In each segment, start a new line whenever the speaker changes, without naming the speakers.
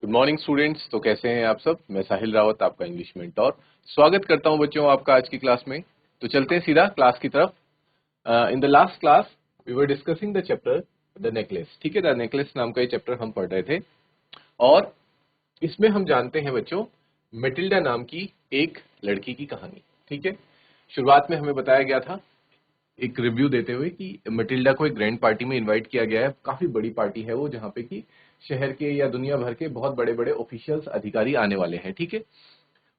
Good morning students. तो कैसे हैं आप सब। मैं साहिल रावत, आपका इंग्लिश मेंटोर, स्वागत करता हूं बच्चों आपका आज की क्लास में। तो चलते हैं सीधा क्लास की तरफ। In the last class we were discussing the chapter the necklace. ठीक है, द नेकलेस नाम का ये चैप्टर हम पढ़ रहे थे और इसमें हम जानते हैं बच्चों मेटिल्डा नाम की एक लड़की की कहानी। ठीक है, शुरुआत में हमें बताया गया था एक रिव्यू देते हुए कि मटिल्डा को एक ग्रैंड पार्टी में इनवाइट किया गया है। काफी बड़ी पार्टी है वो, जहां पे कि शहर के या दुनिया भर के बहुत बड़े बड़े ऑफिशियल्स अधिकारी आने वाले हैं। ठीक है,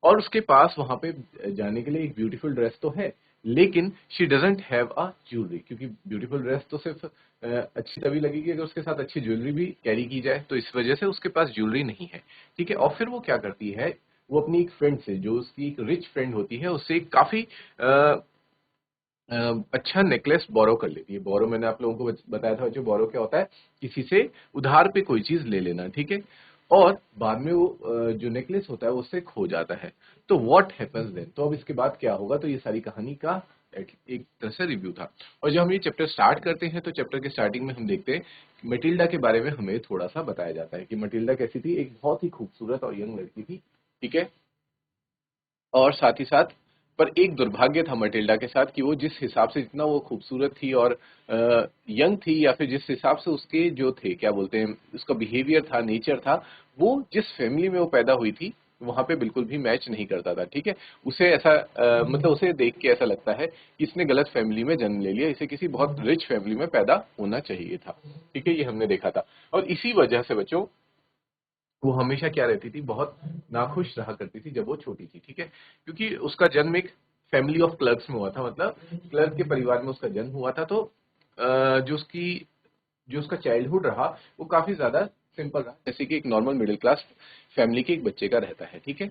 और उसके पास वहां पे जाने के लिए एक ब्यूटीफुल ड्रेस तो है, लेकिन she doesn't have a jewellery. क्योंकि ब्यूटीफुल ड्रेस तो सिर्फ अच्छी तभी लगेगी अगर उसके साथ अच्छी ज्वेलरी भी कैरी की जाए, तो इस वजह से उसके पास ज्वेलरी नहीं है। ठीक है, और फिर वो क्या करती है, वो अपनी एक फ्रेंड से, जो उसकी एक रिच फ्रेंड होती है, उससे काफी अच्छा नेकलेस बोरो कर लेती है। बोरो मैंने आप लोगों को बताया था, जो बोरो क्या होता है, किसी से उधार पे कोई चीज ले लेना। ठीक है, और बाद में वो जो नेकलेस होता है वो उससे खो जाता है। तो व्हाट हैपेंस देन, तो अब इसके बाद क्या होगा, तो ये सारी कहानी का एक तरह से रिव्यू था। और जब हम ये चैप्टर स्टार्ट करते हैं तो चैप्टर के स्टार्टिंग में हम देखते हैं मटिल्डा के बारे में हमें थोड़ा सा बताया जाता है कि मटिल्डा कैसी थी। एक बहुत ही खूबसूरत और यंग लड़की थी। ठीक है, और साथ ही साथ पर एक दुर्भाग्य था मटिल्डा के साथ कि वो जिस हिसाब से, जितना वो खूबसूरत थी और यंग थी, या फिर जिस हिसाब से उसके जो थे, क्या बोलते हैं, उसका बिहेवियर था, नेचर था, वो जिस फैमिली में वो पैदा हुई थी वहां पे बिल्कुल भी मैच नहीं करता था। ठीक है, उसे ऐसा मतलब उसे देख के ऐसा लगता है कि इसने गलत फैमिली में जन्म ले लिया, इसे किसी बहुत रिच फैमिली में पैदा होना चाहिए था। ठीक है, ये हमने देखा था। और इसी वजह से बच्चों वो हमेशा क्या रहती थी, बहुत नाखुश रहा करती थी जब वो छोटी थी। ठीक है, क्योंकि उसका जन्म एक फैमिली ऑफ क्लर्क्स में हुआ था, मतलब क्लर्क के परिवार में उसका जन्म हुआ था। तो जो उसका चाइल्डहुड रहा वो काफी ज्यादा सिंपल रहा, जैसे कि एक नॉर्मल मिडिल क्लास फैमिली के एक बच्चे का रहता है। ठीक है,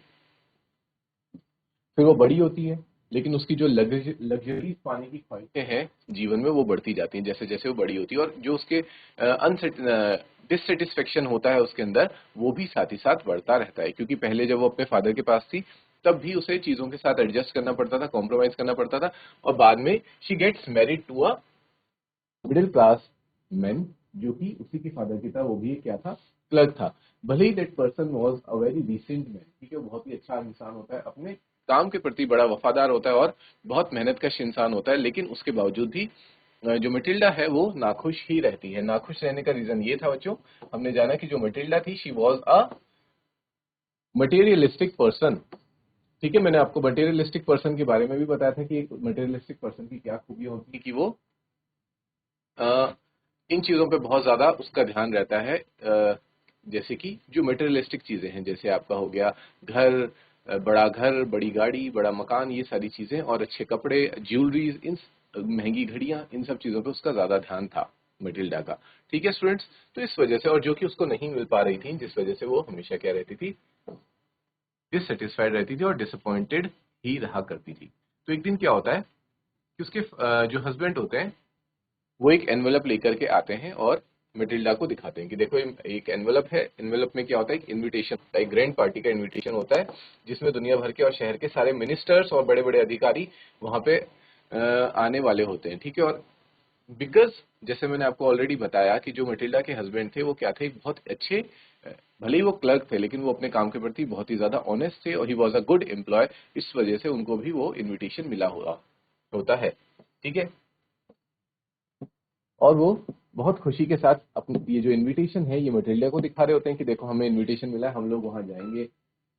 फिर वो बड़ी होती है, लेकिन उसकी जो लग्जरी पाने की ख्वाहिशें हैं जीवन में, वो बढ़ती जाती हैं जैसे जैसे वो बड़ी होती है। और जो उसके डिससेटिस्फेक्शन होता है उसके अंदर, वो भी साथ ही साथ बढ़ता रहता है। क्योंकि पहले जब वो अपने फादर के पास थी तब भी उसे चीजों के साथ एडजस्ट करना पड़ता था, कॉम्प्रोमाइज करना पड़ता था। और बाद में she gets married to a middle class man, जो कि उसी के फादर की था, वो भी क्या था, क्लर्क था। भले ही that person was a very decent man, ठीक है, बहुत ही अच्छा इंसान होता है, अपने काम के प्रति बड़ा वफादार होता है और बहुत मेहनतकश इंसान होता है, लेकिन उसके बावजूद भी जो मटिल्डा है वो नाखुश ही रहती है। नाखुश रहने का रीजन ये था बच्चों, हमने जाना कि जो मटिल्डा थी, she was a materialistic person. ठीक है, मैंने आपको मटेरियलिस्टिक पर्सन के बारे में भी बताया था कि एक मटेरियलिस्टिक पर्सन की क्या खूबी होती है, कि वो इन चीजों पे बहुत ज्यादा उसका ध्यान रहता है। जैसे कि जो मटेरियलिस्टिक चीजें हैं, जैसे आपका हो गया घर, बड़ा घर, बड़ी गाड़ी, बड़ा मकान, ये सारी चीजें, और अच्छे कपड़े, ज्वेलरी, इन महंगी घड़ियां, इन सब चीजों पे उसका ज्यादा ध्यान था मटिल्डा का। ठीक है स्टूडेंट्स, तो इस वजह से, और जो कि उसको नहीं मिल पा रही थी, जिस वजह से वो हमेशा क्या रहती थी, डिससेटिस्फाइड रहती थी और डिसअपॉइंटेड ही रहा करती थी। तो एक दिन क्या होता है कि उसके जो हस्बैंड होते हैं वो एक एनवेलप लेकर के आते हैं और मटिल्डा को दिखाते हैं कि देखो ये एक एनवेलप है। एनवेलप में क्या होता है, एक इनविटेशन होता है, एक ग्रैंड पार्टी का इनविटेशन होता है, जिसमें दुनिया भर के और शहर के सारे मिनिस्टर्स और बड़े बड़े अधिकारी वहां पे आने वाले होते हैं। ठीक है, और बिकॉज जैसे मैंने आपको ऑलरेडी बताया कि जो मटिल्डा के हस्बैंड थे वो क्या थे, बहुत अच्छे, भले ही वो क्लर्क थे, लेकिन वो अपने काम के प्रति बहुत ही ज्यादा ऑनेस्ट थे और he was a good employee. इस वजह से उनको भी वो इन्विटेशन मिला हुआ होता है। ठीक है, और वो बहुत खुशी के साथ अपनी ये जो इनविटेशन है, ये मटेरियल को दिखा रहे होते हैं कि देखो हमें इनविटेशन मिला है, हम लोग वहां जाएंगे,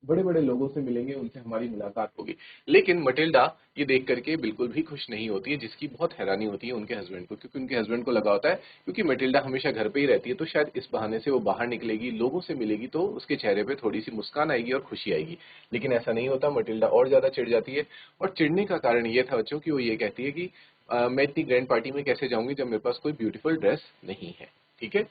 बड़े बड़े लोगों से मिलेंगे, उनसे हमारी मुलाकात होगी। लेकिन मटिल्डा ये देख करके बिल्कुल भी खुश नहीं होती है, जिसकी बहुत हैरानी होती है उनके हस्बैंड को, क्योंकि उनके हस्बैंड को लगा होता है क्योंकि मटिल्डा हमेशा घर पे ही रहती है, तो शायद इस बहाने से वो बाहर निकलेगी, लोगों से मिलेगी, तो उसके चेहरे पे थोड़ी सी मुस्कान आएगी और खुशी आएगी। लेकिन ऐसा नहीं होता, मटिल्डा और ज्यादा चिढ़ जाती है। और चिढ़ने का कारण ये था बच्चों कि वो ये कहती है कि मैं इतनी ग्रैंड पार्टी में कैसे जाऊंगी जब मेरे पास कोई ब्यूटीफुल ड्रेस नहीं है। ठीक है,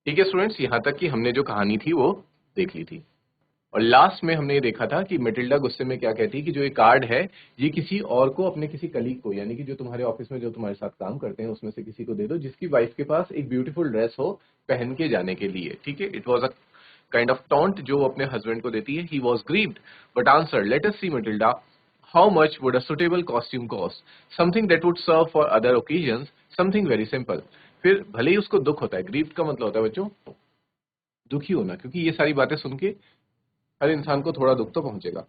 ठीक है स्टूडेंट्स, यहां तक कि हमने जो कहानी थी वो देख ली थी। और लास्ट में हमने ये देखा था कि मेटिल्डा गुस्से में क्या कहती है कि जो ये कार्ड है, ये किसी और को, अपने किसी कलीग को, यानी कि जो तुम्हारे ऑफिस में जो तुम्हारे साथ काम करते हैं उसमें से किसी को दे दो, जिसकी वाइफ के पास एक ब्यूटीफुल ड्रेस हो पहन के जाने के लिए। ठीक है, it was a kind of taunt जो वो अपने हस्बैंड को देती है। He was grieved but answer, let us see Matilda, how much would a suitable costume cost? Something that would serve for other occasions, something very simple. फिर भले ही उसको दुख होता है, ग्रीव का मतलब होता है बच्चों दुखी होना, क्योंकि ये सारी बातें सुन के हर इंसान को थोड़ा दुख तो पहुंचेगा,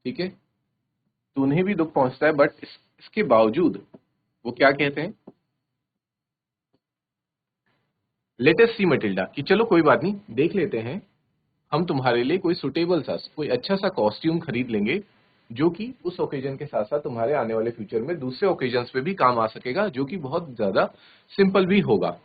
ठीक है। तो उन्हें भी दुख पहुंचता है, बट इसके बावजूद वो क्या कहते हैं, लेट अस सी मटिल्डा, कि चलो कोई बात नहीं, देख लेते हैं, हम तुम्हारे लिए कोई सुटेबल सा, कोई अच्छा सा कॉस्ट्यूम खरीद लेंगे जो कि उस ओकेजन के साथ साथ तुम्हारे आने वाले फ्यूचर में दूसरे ओकेजन्स पे भी काम आ सकेगा, जो कि बहुत ज्यादा सिंपल भी होगा।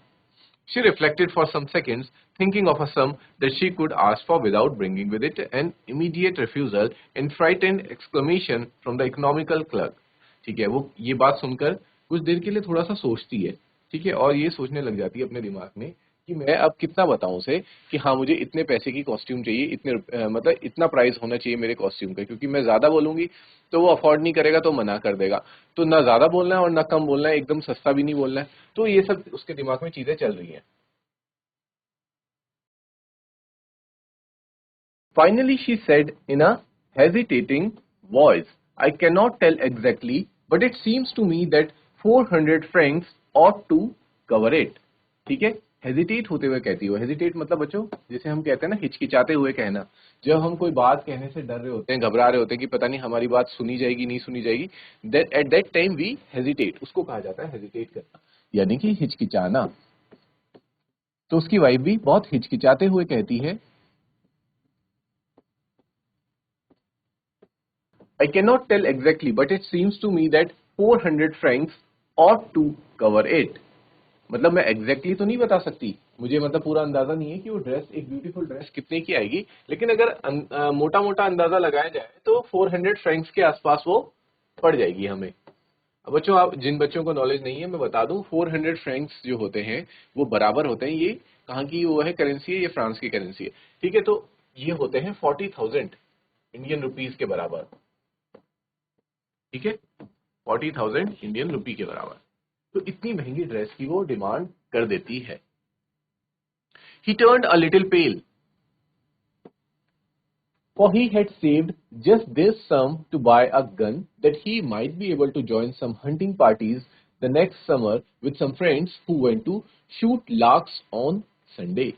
She reflected for some seconds, thinking of a sum that she could ask for without bringing with it an immediate refusal and frightened exclamation from the economical clerk. ठीक है, वो ये बात सुनकर कुछ देर के लिए थोड़ा सा सोचती है, ठीक है, और ये सोचने लग जाती है अपने दिमाग में कि मैं अब कितना बताऊं उसे कि हाँ मुझे इतने पैसे की कॉस्ट्यूम चाहिए, इतने मतलब इतना प्राइस होना चाहिए मेरे कॉस्ट्यूम का, क्योंकि मैं ज्यादा बोलूंगी तो वो अफोर्ड नहीं करेगा तो मना कर देगा। तो ना ज्यादा बोलना है और ना कम बोलना है, एकदम सस्ता भी नहीं बोलना है। तो ये सब उसके दिमाग में चीजें चल रही हैं। Finally, she said in a hesitating voice, I cannot tell exactly, but it seems to me that 400 francs ought to cover it. ठीक है, हेजिटेट होते हुए कहती हो, हेजिटेट मतलब बच्चों जैसे हम कहते हैं ना हिचकिचाते हुए कहना, जब हम कोई बात कहने से डर रहे होते हैं, घबरा रहे होते हैं कि पता नहीं हमारी बात सुनी जाएगी नहीं सुनी जाएगी, that at that time we hesitate, उसको कहा जाता है हेजिटेट करना, यानी कि हिचकिचाना। तो उसकी वाइफ भी बहुत हिचकिचाते हुए कहती है, I cannot tell exactly, but it seems to me that 400 francs ought to cover it. मतलब मैं एग्जैक्टली तो नहीं बता सकती, मुझे मतलब पूरा अंदाजा नहीं है कि वो ड्रेस, एक ब्यूटीफुल ड्रेस कितने की आएगी, लेकिन अगर मोटा मोटा अंदाजा लगाया जाए तो 400 फ्रैंक्स के आसपास वो पड़ जाएगी हमें। अब बच्चों, आप जिन बच्चों को नॉलेज नहीं है मैं बता दूं, 400 फ्रैंक्स जो होते हैं वो बराबर होते हैं, ये कहाँ की वो है करेंसी है, ये फ्रांस की करेंसी है, ठीक है। तो ये होते हैं 40,000 इंडियन रुपीज के बराबर, ठीक है, 40,000 इंडियन रुपी के बराबर। तो इतनी महंगी ड्रेस की वो डिमांड कर देती है। He turned a little pale, for he had saved just this sum to buy a gun that he might be able to join some hunting parties the next summer with some friends who went to shoot larks on Sunday.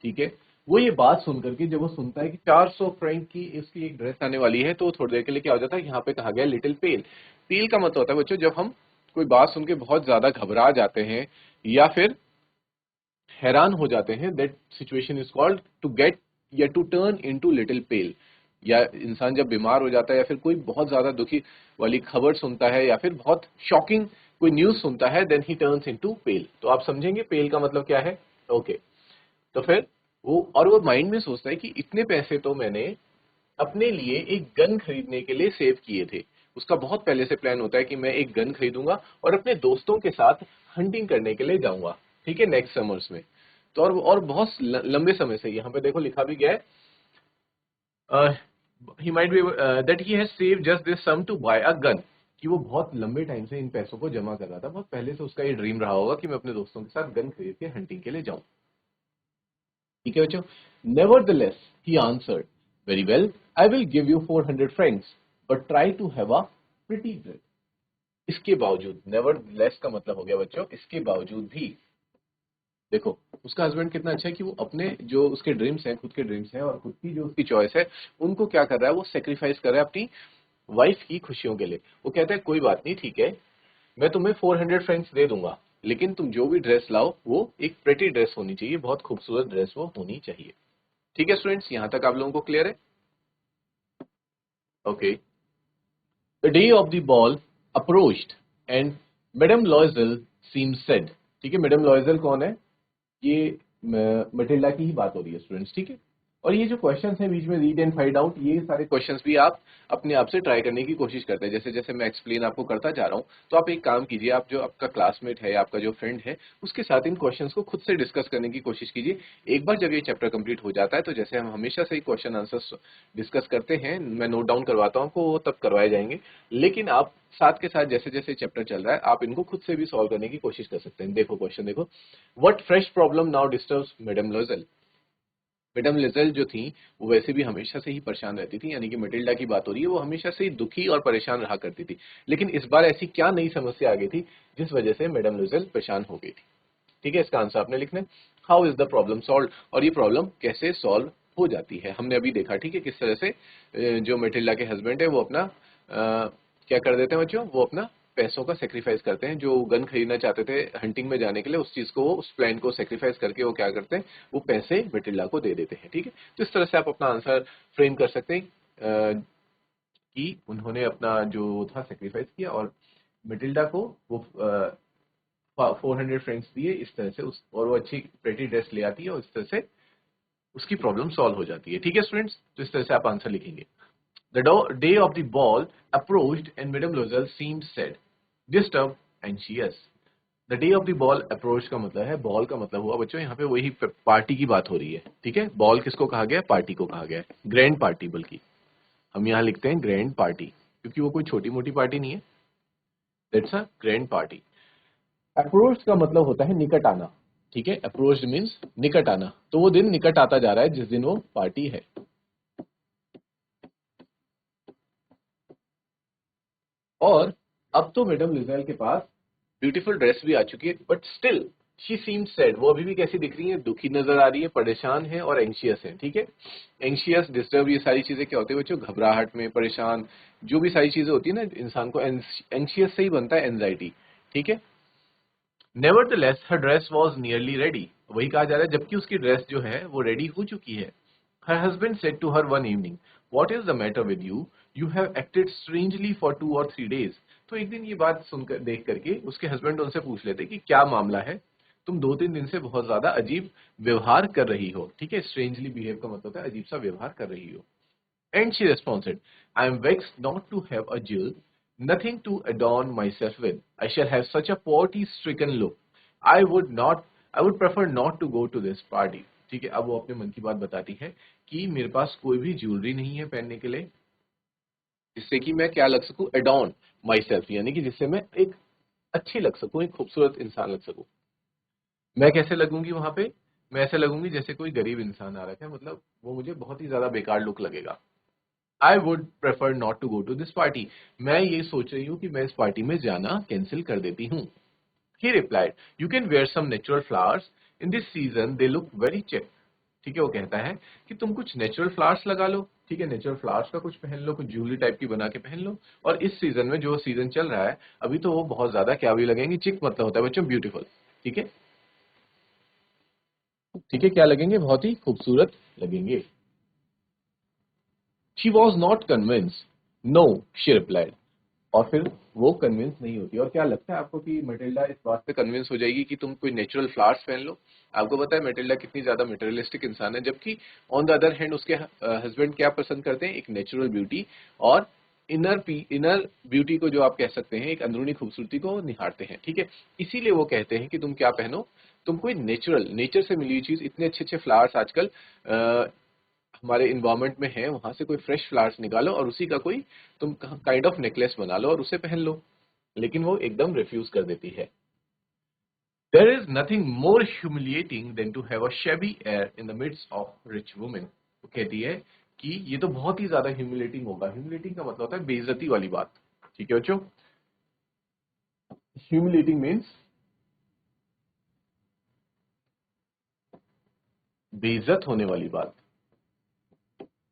ठीक है, वो ये बात सुनकर के जब वो सुनता है कि 400 फ्रैंक की इसकी एक ड्रेस आने वाली है, तो थोड़ी देर के लिए क्या हो जाता है, यहाँ पे कहा गया लिटिल पेल। पेल का मतलब होता है बच्चों जब हम कोई बात सुन के बहुत ज्यादा घबरा जाते हैं या फिर हैरान हो जाते हैं, that situation is called to get या to turn into little pale. या इंसान जब बीमार हो जाता है या फिर कोई बहुत ज्यादा दुखी वाली खबर सुनता है या फिर बहुत शॉकिंग कोई न्यूज सुनता है, देन ही टर्न्स इनटू पेल। तो आप समझेंगे पेल का मतलब क्या है। ओके, तो फिर वो माइंड में सोचता है कि इतने पैसे तो मैंने अपने लिए एक गन खरीदने के लिए सेव किए थे। उसका बहुत पहले से प्लान होता है कि मैं एक गन खरीदूंगा और अपने दोस्तों के साथ हंटिंग करने के लिए जाऊंगा, ठीक है, नेक्स्ट समर्स में। तो और बहुत लंबे समय से यहाँ पे देखो लिखा भी गया है, he might be that he has save just this sum to buy a gun, कि वो बहुत लंबे टाइम से इन पैसों को जमा कर रहा था, बहुत पहले से उसका ये ड्रीम रहा होगा कि मैं अपने दोस्तों के साथ गन खरीद के हंटिंग के लिए जाऊं। ठीक है बच्चों, nevertheless he answered, very well, I will give you 400 francs, but try to have a pretty dress. इसके बावजूद, nevertheless का मतलब हो गया बच्चों इसके बावजूद भी। देखो उसका हस्बैंड कितना अच्छा है कि वो अपने जो उसके ड्रीम्स हैं, खुद के ड्रीम्स हैं और खुद की जो उसकी चॉइस है, उनको क्या कर रहा है, वो सेक्रीफाइस कर रहा है अपनी वाइफ की खुशियों के लिए। वो कहता है कोई बात नहीं, ठीक है, मैं तुम्हें 400 फ्रैंक्स दे दूंगा, लेकिन तुम जो भी ड्रेस लाओ वो एक प्रेटी ड्रेस होनी चाहिए, बहुत खूबसूरत ड्रेस वो होनी चाहिए। ठीक है स्टूडेंट्स, यहां तक आप लोगों को क्लियर है। Okay, the day of the ball approached and madam Loisel seem sad. ठीक है, मैडम लॉयजल कौन है, ये मटिल्डा की ही बात हो रही है स्टूडेंट्स, ठीक है। और ये जो क्वेश्चंस हैं बीच में रीड एंड फाइंड आउट, ये सारे क्वेश्चंस भी आप अपने आप से ट्राई करने की कोशिश करते हैं। जैसे जैसे मैं एक्सप्लेन आपको करता जा रहा हूँ, तो आप एक काम कीजिए, आप जो आपका क्लासमेट है या आपका जो फ्रेंड है उसके साथ इन क्वेश्चंस को खुद से डिस्कस करने की कोशिश कीजिए। एक बार जब ये चैप्टर कंप्लीट हो जाता है तो जैसे हम हमेशा से ही क्वेश्चन आंसर्स डिस्कस करते हैं, मैं नोट डाउन करवाता हूँ आपको, वो तब करवाए जाएंगे, लेकिन आप साथ के साथ जैसे जैसे चैप्टर चल रहा है आप इनको खुद से भी सॉल्व करने की कोशिश कर सकते हैं। देखो क्वेश्चन देखो, what fresh problem now disturbs madam लोजेल। Madam Liesel जो थी वो वैसे भी हमेशा से ही परेशान रहती थी, यानी कि मटिल्डा की बात हो रही है, वो हमेशा से ही दुखी और परेशान रहा करती थी, लेकिन इस बार ऐसी क्या नई समस्या आ गई थी जिस वजह से मैडम लिजेल परेशान हो गई थी। ठीक है, इसका आंसर आपने लिखना है। How is the problem solve, और ये प्रॉब्लम कैसे सॉल्व हो जाती है, हमने अभी देखा, ठीक है, किस तरह से जो मेटिल्डा के हस्बैंड है वो अपना क्या कर देते हैं बच्चों, वो अपना पैसों का सेक्रीफाइस करते हैं। जो गन खरीदना चाहते थे हंटिंग में जाने के लिए, उस चीज को, उस प्लान को सेक्रीफाइस करके वो क्या करते हैं, वो पैसे मेटिल्डा को दे देते हैं। ठीक है, तो इस तरह से आप अपना आंसर फ्रेम कर सकते हैं कि उन्होंने अपना जो था सेक्रीफाइस किया और मेटिल्डा को वो 400 फ्रेंक्स दिए, इस तरह से उस, और वो अच्छी प्रेटी ड्रेस ले आती है और इस तरह से उसकी प्रॉब्लम सॉल्व हो जाती है। ठीक है स्टूडेंट्स, तो इस तरह से आप आंसर लिखेंगे। The day of the ball approached and Madame Loisel seemed sad, disturbed, anxious. The day of the ball approached का मतलब है, बॉल का मतलब हुआ बच्चों यहाँ पे वही पार्टी की बात हो रही है। ठीक है, बॉल किसको कहा गया है, पार्टी को कहा गया है, ग्रैंड पार्टी, बल्कि हम यहाँ लिखते हैं ग्रैंड पार्टी क्योंकि वो कोई छोटी मोटी पार्टी नहीं है, that's a grand party. Approach का मतलब होता है निकट आना। ठीक है, अप्रोच मीन्स निकट आना, तो वो दिन निकट आता जा रहा है जिस दिन वो पार्टी है। और अब तो मैडम लिजेल के पास ब्यूटीफुल ड्रेस भी आ चुकी है, but still she seems sad, वो अभी भी कैसी दिख रही है, दुखी नजर आ रही है, परेशान है और एंशियस है। ठीक है, एंशियस, डिस्टर्ब, ये सारी चीजें क्या होती है बच्चों, घबराहट में, परेशान, जो भी सारी चीजें होती है ना, इंसान को एंशियस से ही बनता है एंजाइटी। ठीक है, nevertheless her dress was nearly ready, वही कहा जा रहा है, जबकि उसकी ड्रेस जो है वो रेडी हो चुकी है। Her husband said to her one evening, what is the matter with you, you have acted strangely for 2 or 3 days। तो एक दिन ये बात सुनकर, देख करके उसके हस्बैंड उनसे पूछ लेते कि क्या मामला है, तुम 2-3 दिन से बहुत ज्यादा अजीब व्यवहार कर रही हो। ठीक है, स्ट्रेंजली बिहेव का मतलब है अजीब सा व्यवहार कर रही हो। And she responded, I am vexed not to have a jewel, nothing to adorn myself with. I shall have such a poverty-stricken look. I would not, I would prefer not to go to this party. ठीक है, अब वो अपने मन की बात बताती है कि मेरे पास कोई भी ज्वेलरी नहीं है पहनने के लिए, जिससे कि मैं क्या लग सकूं, एडॉर्न माई सेल्फ, यानी कि जिससे मैं एक अच्छी लग सकूं, एक खूबसूरत इंसान लग सकूं। मैं कैसे लगूंगी वहां पे, मैं ऐसे लगूंगी जैसे कोई गरीब इंसान आ रखा है, मतलब वो मुझे बहुत ही ज्यादा बेकार लुक लगेगा। I would prefer not to go to this party, मैं ये सोच रही हूँ कि मैं इस पार्टी में जाना कैंसिल कर देती हूँ। He replied, you can wear some natural flowers, in this season they look very chic. ठीक है, वो कहता है कि तुम कुछ नेचुरल फ्लावर्स लगा लो। ठीक है, नेचुरल फ्लावर्स का कुछ पहन लो, कुछ ज्वेलरी टाइप की बना के पहन लो, और इस सीजन में, जो सीजन चल रहा है अभी, तो वो बहुत ज्यादा क्या भी लगेंगे, चिक मतलब होता है बच्चों ब्यूटीफुल। ठीक है, ठीक है, क्या लगेंगे, बहुत ही खूबसूरत लगेंगे। She was not convince, no, she replied, और फिर वो कन्विंस नहीं होती। और क्या लगता है आपको कि मेटिल्डा इस बात पे कन्विंस हो जाएगी कि तुम कोई नेचुरल फ्लावर्स पहन लो। आपको पता है मेटिल्डा कितनी ज्यादा मटेरियलिस्टिक इंसान है, जबकि ऑन द अदर हैंड उसके हस्बैंड क्या पसंद करते हैं, एक नेचुरल ब्यूटी और इनर ब्यूटी को, जो आप कह सकते हैं एक अंदरूनी खूबसूरती को निहारते हैं। ठीक है, इसीलिए वो कहते हैं कि तुम क्या पहनो, तुम कोई नेचुरल, नेचर से मिली हुई चीज, इतने अच्छे अच्छे फ्लावर्स आजकल हमारे इन्वायरमेंट में है, वहां से कोई फ्रेश फ्लावर्स निकालो और उसी का कोई तुम काइंड ऑफ नेकलेस बना लो और उसे पहन लो। लेकिन वो एकदम रिफ्यूज कर देती है। There is nothing more humiliating than to have a shabby air in the midst of rich women. वो कहती है कि ये तो बहुत ही ज्यादा ह्यूमिलेटिंग होगा। ह्यूमिलेटिंग का मतलब होता है बेइज्जती वाली बात। ठीक है बच्चों, ह्यूमिलेटिंग मीन्स बेइज्जत होने वाली बात।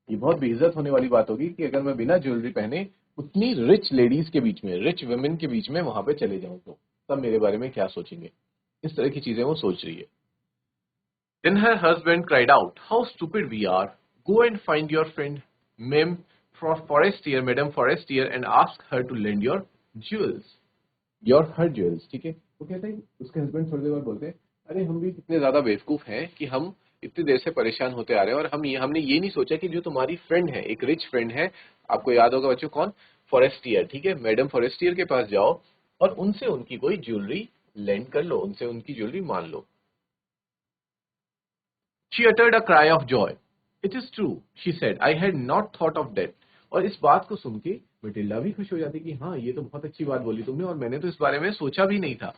ये बहुत बेइज्जत होने वाली बात होगी कि अगर मैं बिना ज्वेलरी पहने उतनी रिच लेडीज के बीच में, रिच वुमेन के बीच में वहां पे चले जाऊं, तो तब मेरे बारे में क्या सोचेंगे। इस तरह की चीजें वो सोच रही है। Then her husband cried out, "How stupid we are! Go and find your friend, Mem Forestier, Madame Forestier, and ask her to lend your jewels, your her jewels." ठीक है, वो कहते हैं, उसके हस्बैंड थोड़ी देर बाद बोलते हैं, अरे हम भी कितने ज्यादा बेवकूफ हैं कि हम इतनी देर से परेशान होते आ रहे हैं और हमने ये नहीं सोचा कि जो तुम्हारी फ्रेंड है, एक रिच फ्रेंड है, आपको याद होगा बच्चों कौन, फॉरेस्टियर। ठीक है, मैडम फॉरेस्टियर के पास जाओ और उनसे उनकी कोई ज्वेलरी लेंड कर लो, उनसे उनकी ज्वेलरी मान लो। She uttered a cry of joy. It is true, she said. I had not thought of that. और इस बात को सुन के मटिल्डा भी खुश हो जाती कि हाँ, ये तो बहुत अच्छी बात बोली तुमने और मैंने तो इस बारे में सोचा भी नहीं था।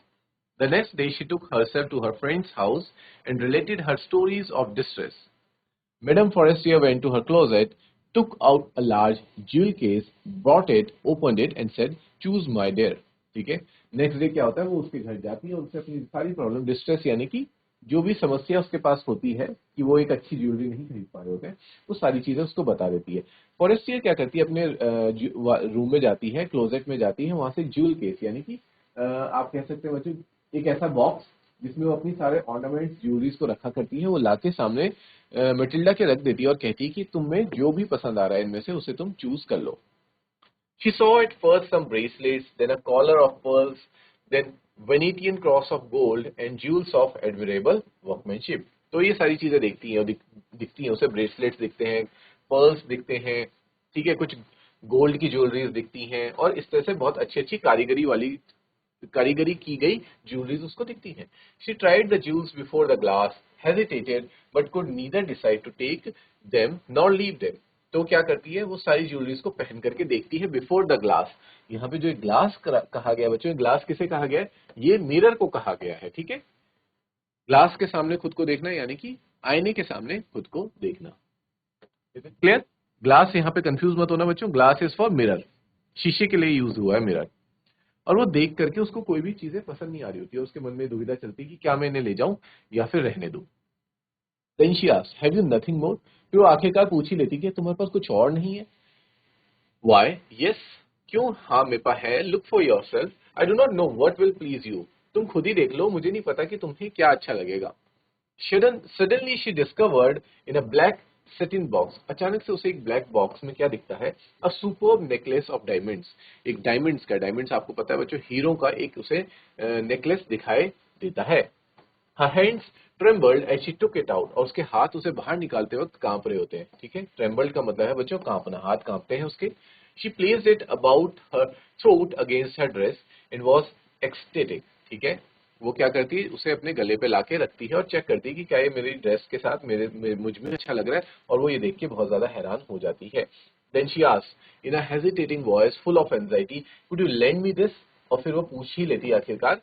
The next day she took herself to her friend's house and related her stories of distress. Madame Forestier went to her closet, took out a large jewel case, brought it, opened it and said, "Choose my dear." ठीक है, next day क्या होता है, वो उसके घर जाती है, उनसे अपनी सारी प्रॉब्लम, डिस्ट्रेस यानी कि जो भी समस्या उसके पास होती है कि वो एक अच्छी ज्वेलरी नहीं खरीद पा रहे होते हैं, वो सारी चीजें उसको बता देती है। फॉरेस्टियर क्या करती है, अपने रूम में जाती है, क्लोजेट में जाती है, वहां से ज्वेल केस यानी कि आप कह सकते हैं बच्चों एक ऐसा बॉक्स जिसमें वो अपनी सारे ऑर्नामेंट्स ज्वेलरीज को रखा करती है, वो लाके सामने मटिल्डा के रख देती है और कहती है कि तुम्हें जो भी पसंद आ रहा है इनमें से उसे तुम चूज कर लो। She saw at first some bracelets, then a collar of pearls, then Venetian cross of gold and jewels of admirable workmanship. तो ये सारी चीजें देखती हैं और दिखती हैं उसे, ब्रेसलेट्स दिखते हैं, पर्ल्स दिखते हैं, ठीक है, कुछ गोल्ड की ज्वेलरीज दिखती हैं और इस तरह से बहुत अच्छी अच्छी कारीगरी की गई ज्वेलरीज उसको दिखती हैं। She tried the jewels before the glass, hesitated but could neither decide to take them nor leave them. तो क्या करती है, वो सारी ज्वेलरीज को पहन करके देखती है बिफोर द ग्लास। यहाँ पे जो ग्लास कहा गया बच्चों, ग्लास किसे कहा गया है, ये मिरर को कहा गया है, ठीक है। ग्लास के सामने खुद को देखना यानी कि आईने के सामने खुद को देखना। क्लियर? ग्लास यहाँ पे कंफ्यूज मत होना बच्चों, ग्लास इज फॉर मिरर, शीशे के लिए यूज हुआ है मिरर। और वो देख करके उसको कोई भी चीजें पसंद नहीं आ रही होती है, उसके मन में दुविधा चलती है कि क्या मैं इन्हें ले जाऊं या फिर रहने दूं। Then she asked, "Have you nothing more?" फिर वो आखिरकार पूछ ही लेती कि तुम्हारे पास कुछ और नहीं है। Why? Yes. क्यों? हाँ मेरे पास है। Look for yourself. I do not know what will please you. तुम खुद ही देख लो, मुझे नहीं पता कि तुम्हें क्या अच्छा लगेगा। Suddenly she discovered in a black satin box. अचानक से उसे एक ब्लैक बॉक्स में क्या दिखता है, a superb necklace of diamonds. एक डायमंड्स का, डायमंड्स आपको पता है बच्चों हीरो का एक उसे नेकलेस दिखाई देता है। Her hands trembled as she took it out. और उसके हाथ उसे बाहर निकालते वक्त कांप रहे होते हैं, ठीक है। trembled का मतलब है बच्चों कांपना, हाथ कांपते हैं उसके। She placed it about her throat against her dress and was ecstatic. ठीक है, वो क्या करती है, उसे अपने गले पे लाके रखती है और चेक करती है कि क्या ये मेरी ड्रेस के साथ मुझ में अच्छा लग रहा है, और वो ये देख के बहुत ज्यादा हैरान हो जाती है। Then she asked in a hesitating voice full of anxiety, "Could you lend me this?" और फिर वो पूछ ही लेती है आखिरकार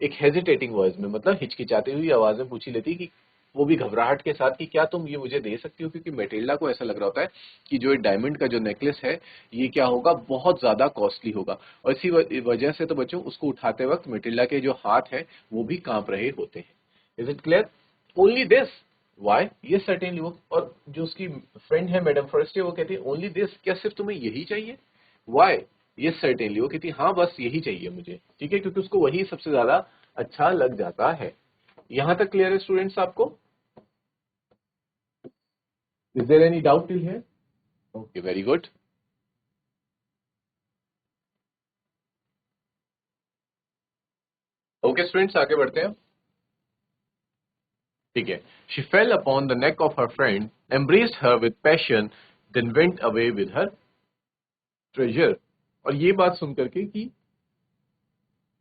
एक हेजिटेटिंग वॉइस में, मतलब हिचकिचाती हुई आवाज में पूछ ही लेती कि वो भी घबराहट के साथ कि क्या तुम ये मुझे दे सकती हो, क्योंकि मेटिल्डा को ऐसा लग रहा होता है कि जो डायमंड का जो नेकलेस है ये क्या होगा, बहुत ज्यादा कॉस्टली होगा। और इसी वजह से तो बच्चों उसको उठाते वक्त मेटिल्डा के जो हाथ है वो भी कांप रहे होते हैं। Is it clear? Only this? Why? ये सर्टेनली। वो और जो उसकी फ्रेंड है मैडम फॉरेस्टियर, वो कहती है ओनली दिस, क्या सिर्फ तुम्हें यही चाहिए? वाई? ये सर्टेनली। वो कहती है हाँ बस यही चाहिए मुझे, ठीक है, क्योंकि उसको वही सबसे ज्यादा अच्छा लग जाता है। यहां तक क्लियर है स्टूडेंट्स आपको? Is there any doubt till here? Okay, very good. Okay students, आगे बढ़ते हैं। ठीक है। She fell upon the neck of her friend, embraced her with passion, then went away with her treasure. और ये बात सुनकर के कि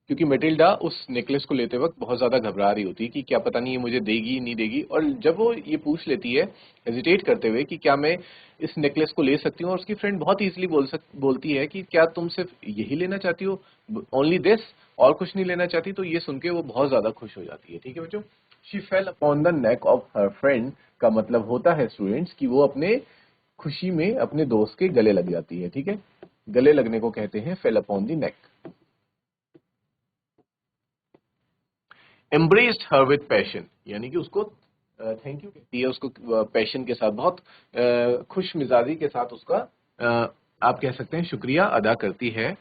क्योंकि मेटिल्डा उस नेकलेस को लेते वक्त बहुत ज्यादा घबरा रही होती है कि क्या पता नहीं ये मुझे देगी नहीं देगी, और जब वो ये पूछ लेती है हेजिटेट करते हुए कि क्या मैं इस नेकलेस को ले सकती हूँ, और उसकी फ्रेंड बहुत इजीली बोलती है कि क्या तुम सिर्फ यही लेना चाहती हो, ओनली दिस, और कुछ नहीं लेना चाहती, तो ये सुन के वो बहुत ज्यादा खुश हो जाती है। ठीक है बच्चों, she fell upon the neck of her friend का मतलब होता है स्टूडेंट्स कि वो अपने खुशी में अपने दोस्त के गले लग जाती है। ठीक है, गले लगने को कहते हैं fail upon the neck. Embraced her with passion यानी कि उसको थैंक यू कहती है, उसको पैशन के साथ, बहुत खुश मिजाजी के साथ उसका आप कह सकते हैं शुक्रिया अदा करती है।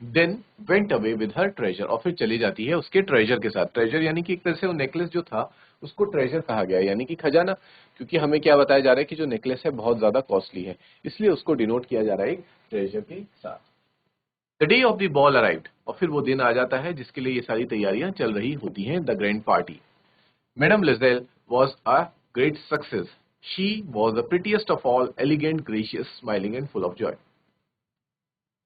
Then went away with her treasure, और फिर चली जाती है उसके ट्रेजर के साथ। ट्रेजर यानी कि एक तरह से वो नेकलेस जो था उसको ट्रेजर कहा गया यानी कि खजाना, क्योंकि हमें क्या बताया जा रहा है कि जो नेकलेस है बहुत ज्यादा कॉस्टली है, इसलिए उसको डिनोट किया जा रहा है एक ट्रेजर के साथ। The day of the ball arrived, और फिर वो दिन आ जाता है जिसके लिए ये सारी तैयारियां चल रही होती हैं, the grand party. Madam Loisel was a great success, she was the prettiest of all, elegant, gracious, smiling and full of joy.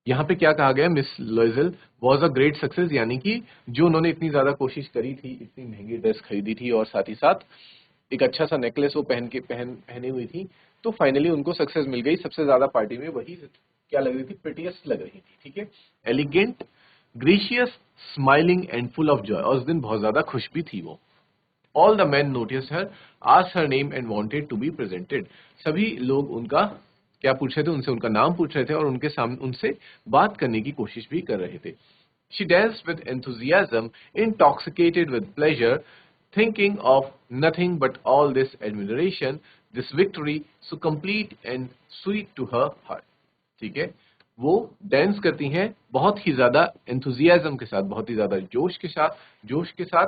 यहाँ पे क्या कहा गया, miss Loisel was a great success यानी कि जो उन्होंने इतनी ज्यादा कोशिश करी थी, इतनी महंगी ड्रेस खरीदी थी और साथ ही साथ एक अच्छा सा नेकलेस वो पहनी हुई थी, तो फाइनली उनको सक्सेस मिल गई। सबसे ज्यादा पार्टी में वही क्या लग रही थी, प्रिटीएस्ट लग रही थी। ठीक है, elegant, gracious, smiling and full of joy, और उस दिन बहुत ज्यादा खुश भी थी वो। All the men notice her, asked her name and wanted to be presented. सभी लोग उनका क्या पूछ रहे थे, उनसे उनका नाम पूछ रहे थे और उनके सामने उनसे बात करने की कोशिश भी कर रहे थे। She danced with enthusiasm, intoxicated with pleasure, thinking of nothing but all this admiration, this victory, so complete and sweet to her heart. ठीक है, वो डांस करती हैं बहुत ही ज्यादा एंथुजियाज्म के साथ, बहुत ही ज्यादा जोश के साथ,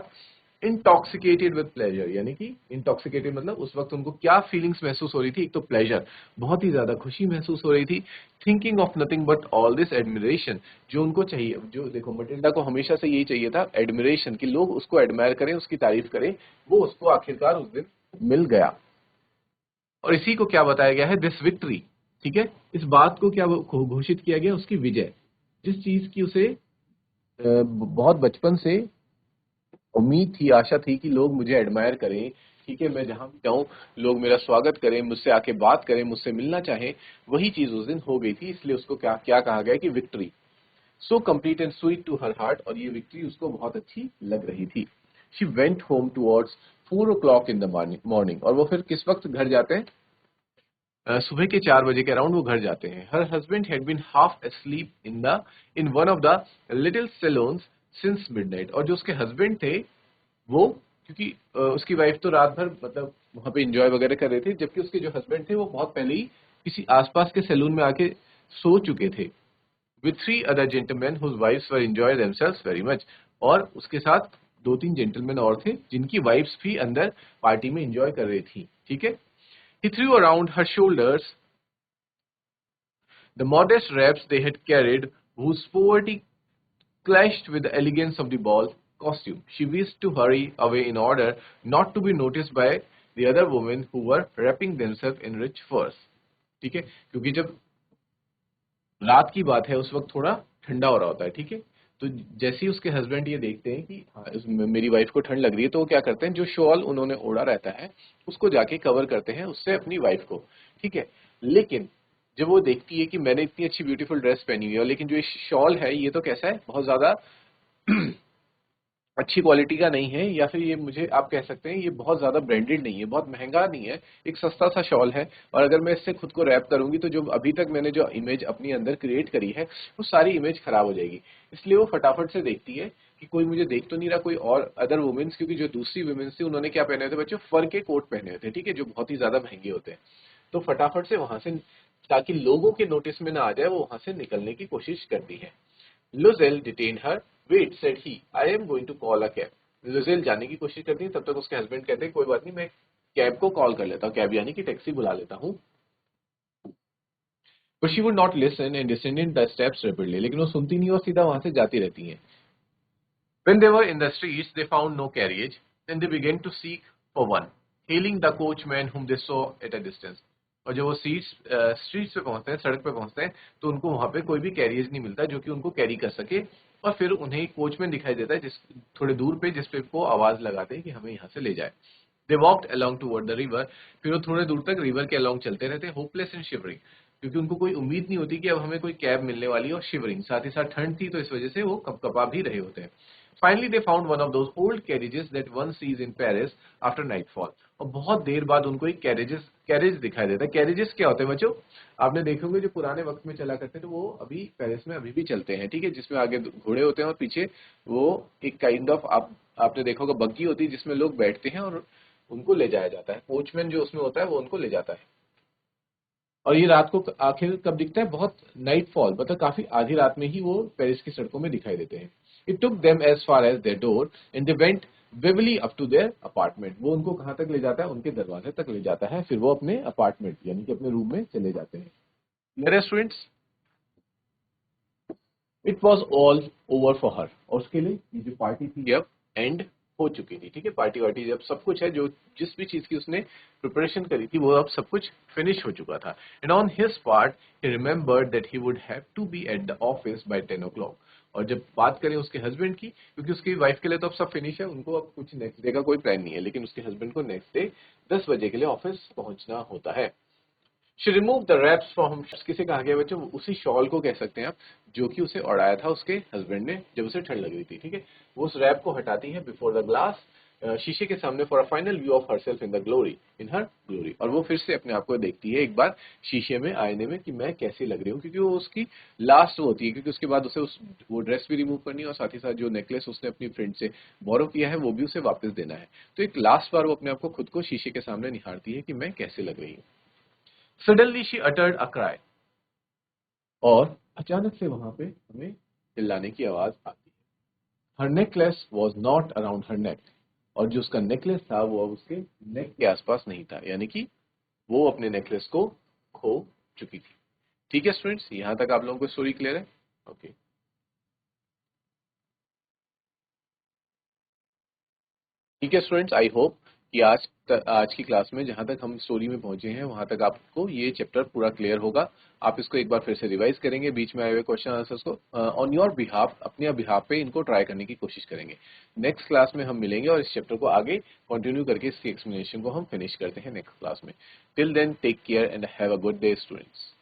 इंटॉक्सिकेटेड विद प्लेजर, यानी कि इंटॉक्सिकेटेड मतलब उस वक्त उनको क्या फीलिंग्स महसूस हो रही थी, एक तो प्लेजर, बहुत ही ज्यादा खुशी महसूस हो रही थी, thinking of nothing but all this admiration, जो उनको चाहिए, जो देखो मटिल्डा को हमेशा से यही चाहिए था, एडमिरेशन, कि लोग उसको एडमायर करें, उसकी तारीफ करें, वो उसको आखिरकार उस दिन मिल गया। और इसी को क्या बताया गया है, दिस विक्ट्री, ठीक है, इस बात को क्या घोषित किया गया, उसकी विजय, जिस चीज की उसे बहुत बचपन से उम्मीद थी, आशा थी कि लोग मुझे एडमायर करें, ठीक है, मैं जहां भी जाऊं लोग मेरा स्वागत करें, मुझसे आके बात करें, मुझसे मिलना चाहें, वही चीज उस दिन हो गई थी, इसलिए उसको क्या क्या कहा गया कि victory, so complete and sweet to her heart, और ये विक्ट्री उसको बहुत अच्छी लग रही थी। She went home towards 4 o'clock in the morning, और वो फिर किस वक्त घर जाते हैं, सुबह के 4 बजे के अराउंड वो घर जाते हैं। Her husband had been half asleep in one of the little saloons since midnight, और जो उसके हस्बैंड थे वो, क्योंकि उसकी वाइफ तो रात भर मतलब वहां पे एंजॉय वगैरह कर रहे थे, जबकि उसके जो हस्बैंड थे वो बहुत पहले ही किसी आसपास के सैलून में आके सो चुके थे, with 3 other gentlemen whose wives were enjoy themselves very much, और उसके साथ 2-3 जेंटलमैन और थे जिनकी वाइफ्स भी अंदर पार्टी में एंजॉय कर रही थी, ठीक है। He threw around her shoulders the modest wraps they had carried, whose poverty clashed with the elegance of the ball costume. She wished to hurry away in order not to be noticed by the other women who were wrapping themselves in rich furs. ठीक है, क्योंकि जब रात की बात है उस वक्त थोड़ा ठंडा हो रहा होता है, ठीक है, तो जैसे ही उसके हस्बैंड ये देखते हैं कि हाँ, मेरी वाइफ को ठंड लग रही है, तो वो क्या करते हैं, जो शॉल उन्होंने ओढ़ा रहता है उसको जाके कवर करते हैं उससे अपनी वाइफ को, ठीक है। लेकिन जब वो देखती है कि मैंने इतनी अच्छी ब्यूटीफुल ड्रेस पहनी हुई है, लेकिन जो ये शॉल है ये तो कैसा है, बहुत ज्यादा अच्छी क्वालिटी का नहीं है, या फिर ये मुझे आप कह सकते हैं ये बहुत ज्यादा ब्रांडेड नहीं है, बहुत महंगा नहीं है, एक सस्ता सा शॉल है, और अगर मैं इससे खुद को रैप करूंगी तो जो अभी तक मैंने जो इमेज अपनी अंदर क्रिएट करी है वो सारी इमेज खराब हो जाएगी। इसलिए वो फटाफट से देखती है कि कोई मुझे देख तो नहीं रहा, कोई और अदर वुमेन्स, क्योंकि जो दूसरी वुमेन्स थी उन्होंने क्या पहने थे बच्चों, फर के कोट पहने हुए थे, ठीक है, जो बहुत ही ज्यादा महंगे होते हैं, तो फटाफट से वहां से, ताकि लोगों के नोटिस में ना आ जाए, वो वहां से निकलने की कोशिश करती है। Lozel detained her. Wait, said he. I am going to call a cab. Lozel जाने की कोशिश करती है, तब तक उसके हस्बैंड कहते हैं कोई बात नहीं, मैं कैब को कॉल कर लेता हूँ, कैब यानी कि टैक्सी बुला लेता हूँ। But she would not listen and descended the steps rapidly. लेकिन वो सुनती नहीं और सीधा वहां से जाती रहती हैं। When they were in the streets, they found no carriage. Then they began to seek for one, hailing the coachman whom they saw at a distance. और जब वो स्ट्रीट्स पे पहुंचते हैं, सड़क पे पहुंचते हैं, तो उनको वहां पे कोई भी कैरियज नहीं मिलता जो कि उनको कैरी कर सके, और फिर उन्हें एक कोचमैन दिखाई देता है जिस थोड़े दूर पे, जिस पे वो आवाज लगाते हैं कि हमें यहाँ से ले जाए। They walked along toward the river, फिर वो थोड़े दूर तक रिवर के अलोंग चलते रहते, होपलेस एंड शिवरिंग, क्योंकि उनको कोई उम्मीद नहीं होती कि अब हमें कोई कैब मिलने वाली है, और शिवरिंग साथ ही साथ ठंड थी, तो इस वजह से वो कपकपा भी रहे होते हैं। Finally, they found one of those old carriages that one sees in Paris after nightfall. और बहुत देर बाद उनको एक कैरेज दिखाई देता है। कैरेजेस क्या होते हैं बच्चों, आपने देखे होंगे जो पुराने वक्त में चला करते थे, तो वो अभी पेरिस में अभी भी चलते हैं, ठीक है, जिसमें आगे घोड़े होते हैं और पीछे वो एक काइंड ऑफ आपने देखा होगा बग्गी होती है जिसमें लोग बैठते हैं और उनको ले जाया जाता है, कोचमैन जो उसमें होता है वो उनको ले जाता है। और ये रात को आखिर कब दिखता है, बहुत नाइट फॉल, मतलब काफी आधी रात में ही वो पेरिस की सड़कों में दिखाई देते हैं। It took them as far as their door and they went vividly up to their apartment. वो उनको कहां तक ले जाता है, उनके दरवाजे तक ले जाता है, फिर वो अपने अपार्टमेंट यानी कि अपने रूम में चले जाते हैं। मेरे students, it was all over for her, और उसके लिए ये जो पार्टी थी अब एंड हो चुकी थी, ठीक है, पार्टी वार्टी जब सब कुछ है, जो जिस भी चीज की उसने प्रिपरेशन करी थी वो अब सब कुछ फिनिश हो चुका था। And on his part he remembered that he would have to be at the office by 10 o'clock। और जब बात करें उसके हस्बैंड की, क्योंकि उसकी वाइफ के लिए तो अब सब फिनिश है, उनको अब कुछ नेक्स्ट डे का कोई प्लान नहीं है, लेकिन उसके हस्बैंड को नेक्स्ट डे 10 बजे के लिए ऑफिस पहुंचना होता है। She removed the wraps from, किसे कहा गया बच्चों, उसी शॉल को कह सकते हैं आप, जो कि उसे ओढ़ाया था उसके हस्बैंड ने जब उसे ठंड लग रही थी, ठीक है, वो उस रैप को हटाती है बिफोर द ग्लास, शीशे के सामने for a final view of herself in the glory, in her glory, और वो फिर से अपने आप को देखती है एक बार शीशे में, आईने में, कि मैं कैसी लग रही हूँ, क्योंकि वो उसकी लास्ट होती है, क्योंकि उसके बाद उसे वो ड्रेस भी रिमूव करनी है और साथ ही साथ जो नेकलेस उसने अपनी फ्रेंड से बोरो किया है वो भी उसे वापस देना है। तो एक लास्ट बार वो अपने आप को खुद को शीशे के सामने निहारती है कि मैं कैसे लग रही हूँ। Suddenly she uttered a cry, और अचानक से वहां पे हमें चिल्लाने की आवाज आती है। हर नेकलेस वॉज नॉट अराउंड हर नेक, और जो उसका नेकलेस था वो अब उसके नेक के आसपास नहीं था, यानी कि वो अपने नेकलेस को खो चुकी थी। ठीक है स्टूडेंट्स, यहां तक आप लोगों को स्टोरी क्लियर है? ओके। ठीक है स्टूडेंट्स, आई होप कि आज की क्लास में जहां तक हम स्टोरी में पहुंचे हैं वहां तक आपको ये चैप्टर पूरा क्लियर होगा। आप इसको एक बार फिर से रिवाइज करेंगे, बीच में आए हुए क्वेश्चन आंसर्स को ऑन योर बिहाफ, अपने बिहाफ पे इनको ट्राई करने की कोशिश करेंगे। नेक्स्ट क्लास में हम मिलेंगे और इस चैप्टर को आगे कंटिन्यू करके इसकी एक्सप्लेनेशन को हम फिनिश करते हैं नेक्स्ट क्लास में। Till then take care and have a good day students.